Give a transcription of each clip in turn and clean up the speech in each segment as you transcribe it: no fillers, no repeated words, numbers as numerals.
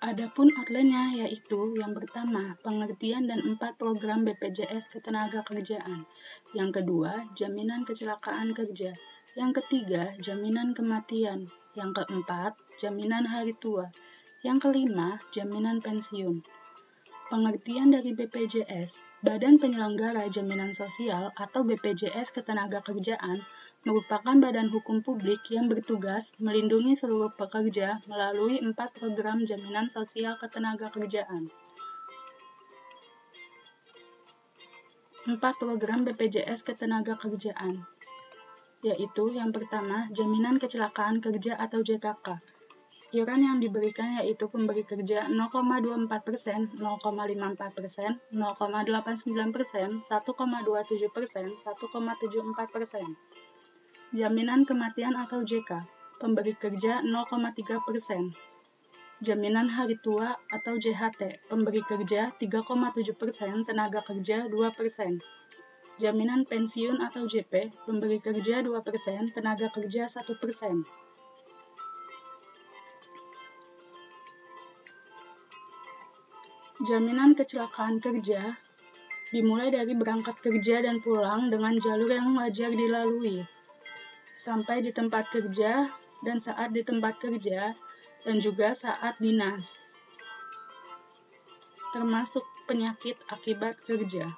Adapun outline-nya yaitu yang pertama, pengertian dan 4 program BPJS Ketenagakerjaan. Yang kedua, jaminan kecelakaan kerja. Yang ketiga, jaminan kematian. Yang keempat, jaminan hari tua. Yang kelima, jaminan pensiun. Pengertian dari BPJS, Badan Penyelenggara Jaminan Sosial atau BPJS Ketenagakerjaan, merupakan badan hukum publik yang bertugas melindungi seluruh pekerja melalui 4 program jaminan sosial ketenagakerjaan. 4 program BPJS Ketenagakerjaan, yaitu yang pertama, jaminan kecelakaan kerja atau JKK. Iuran yang diberikan yaitu pemberi kerja 0,24%, 0,54%, 0,89%, 1,27%, 1,74%. Jaminan kematian atau JK, pemberi kerja 0,3%. Jaminan hari tua atau JHT, pemberi kerja 3,7%, tenaga kerja 2%. Jaminan pensiun atau JP, pemberi kerja 2%, tenaga kerja 1%. Jaminan kecelakaan kerja dimulai dari berangkat kerja dan pulang dengan jalur yang wajar dilalui, sampai di tempat kerja dan saat di tempat kerja, dan juga saat dinas, termasuk penyakit akibat kerja.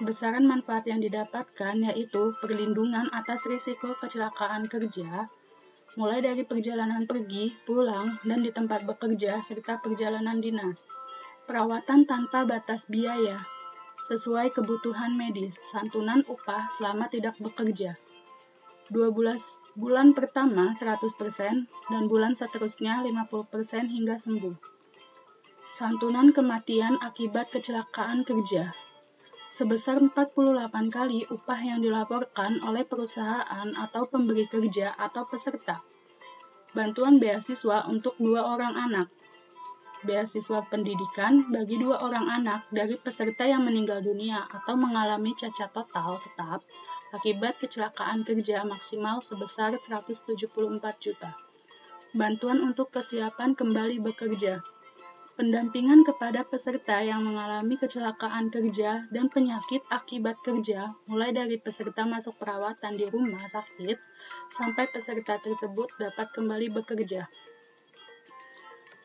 Besaran manfaat yang didapatkan yaitu perlindungan atas risiko kecelakaan kerja, mulai dari perjalanan pergi, pulang, dan di tempat bekerja, serta perjalanan dinas. Perawatan tanpa batas biaya, sesuai kebutuhan medis, santunan upah selama tidak bekerja. 12 bulan pertama 100% dan bulan seterusnya 50% hingga sembuh. Santunan kematian akibat kecelakaan kerja, sebesar 48 kali upah yang dilaporkan oleh perusahaan atau pemberi kerja atau peserta. Bantuan beasiswa untuk 2 orang anak. Beasiswa pendidikan bagi 2 orang anak dari peserta yang meninggal dunia atau mengalami cacat total tetap akibat kecelakaan kerja maksimal sebesar 174 juta. Bantuan untuk kesiapan kembali bekerja. Pendampingan kepada peserta yang mengalami kecelakaan kerja dan penyakit akibat kerja, mulai dari peserta masuk perawatan di rumah sakit, sampai peserta tersebut dapat kembali bekerja.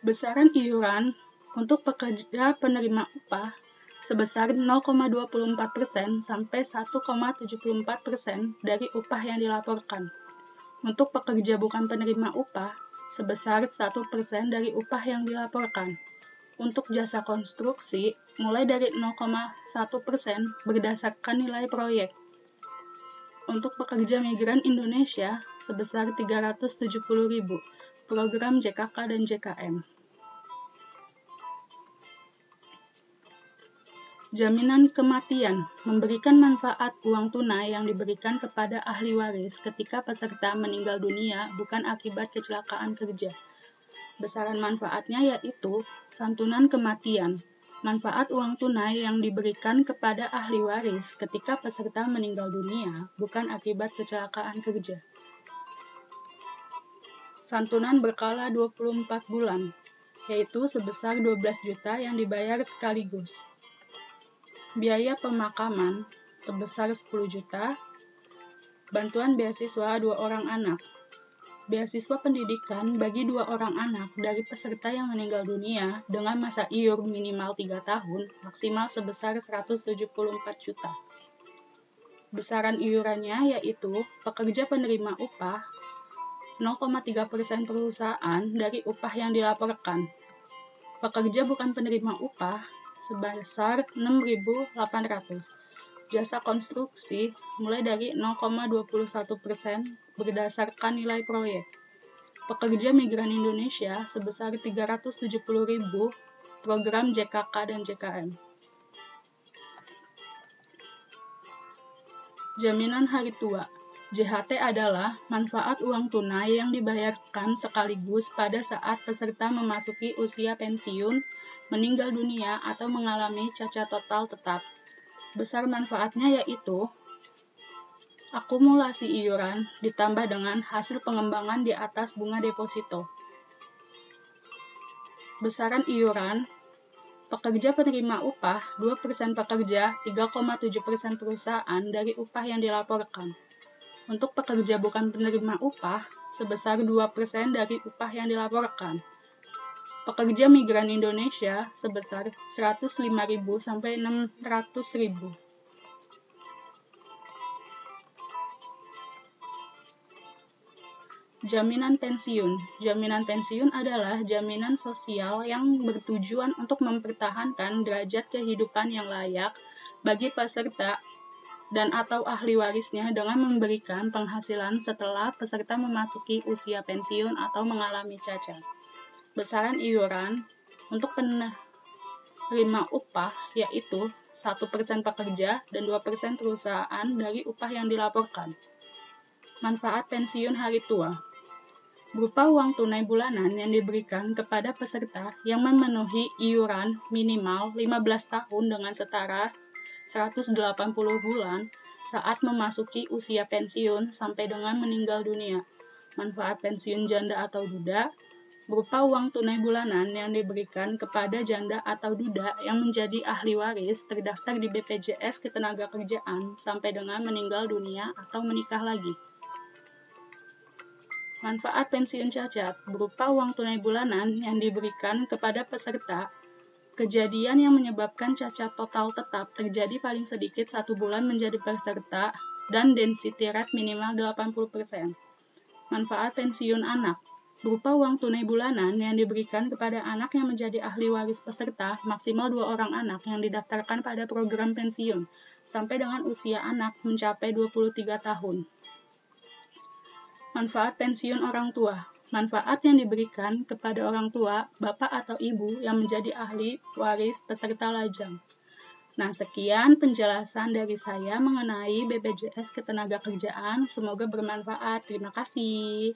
Besaran iuran untuk pekerja penerima upah sebesar 0,24% sampai 1,74% dari upah yang dilaporkan. Untuk pekerja bukan penerima upah, sebesar 1% dari upah yang dilaporkan. Untuk jasa konstruksi, mulai dari 0,1% berdasarkan nilai proyek. Untuk pekerja migran Indonesia, sebesar 370.000, program JKK dan JKM. Jaminan kematian, memberikan manfaat uang tunai yang diberikan kepada ahli waris ketika peserta meninggal dunia bukan akibat kecelakaan kerja. Besaran manfaatnya yaitu santunan kematian, manfaat uang tunai yang diberikan kepada ahli waris ketika peserta meninggal dunia bukan akibat kecelakaan kerja. Santunan berkala 24 bulan, yaitu sebesar 12 juta yang dibayar sekaligus. Biaya pemakaman sebesar 10 juta. Bantuan beasiswa 2 orang anak. Beasiswa pendidikan bagi 2 orang anak dari peserta yang meninggal dunia dengan masa iur minimal 3 tahun, maksimal sebesar 174 juta. Besaran iurannya yaitu pekerja penerima upah 0,3% perusahaan dari upah yang dilaporkan. Pekerja bukan penerima upah sebesar 6.800. Jasa konstruksi mulai dari 0,21% berdasarkan nilai proyek. Pekerja migran Indonesia sebesar 370.000, program JKK dan JKM. Jaminan hari tua. JHT adalah manfaat uang tunai yang dibayarkan sekaligus pada saat peserta memasuki usia pensiun, meninggal dunia, atau mengalami cacat total tetap. Besar manfaatnya yaitu akumulasi iuran ditambah dengan hasil pengembangan di atas bunga deposito. Besaran iuran pekerja penerima upah 2% pekerja, 3,7% perusahaan dari upah yang dilaporkan. Untuk pekerja bukan penerima upah, sebesar 2% dari upah yang dilaporkan. Pekerja migran Indonesia sebesar 105.000 sampai 600.000. Jaminan pensiun. Jaminan pensiun adalah jaminan sosial yang bertujuan untuk mempertahankan derajat kehidupan yang layak bagi peserta dan atau ahli warisnya dengan memberikan penghasilan setelah peserta memasuki usia pensiun atau mengalami cacat. Besaran iuran untuk penerima upah yaitu 1% pekerja dan 2% perusahaan dari upah yang dilaporkan. Manfaat pensiun hari tua berupa uang tunai bulanan yang diberikan kepada peserta yang memenuhi iuran minimal 15 tahun dengan setara 180 bulan saat memasuki usia pensiun sampai dengan meninggal dunia. Manfaat pensiun janda atau duda berupa uang tunai bulanan yang diberikan kepada janda atau duda yang menjadi ahli waris terdaftar di BPJS Ketenagakerjaan sampai dengan meninggal dunia atau menikah lagi. Manfaat pensiun cacat berupa uang tunai bulanan yang diberikan kepada peserta kejadian yang menyebabkan cacat total tetap terjadi paling sedikit 1 bulan menjadi peserta dan density rate minimal 80%. Manfaat pensiun anak berupa uang tunai bulanan yang diberikan kepada anak yang menjadi ahli waris peserta maksimal 2 orang anak yang didaftarkan pada program pensiun sampai dengan usia anak mencapai 23 tahun. Manfaat pensiun orang tua. Manfaat yang diberikan kepada orang tua, bapak atau ibu yang menjadi ahli waris peserta lajang. Nah, sekian penjelasan dari saya mengenai BPJS Ketenagakerjaan. Semoga bermanfaat. Terima kasih.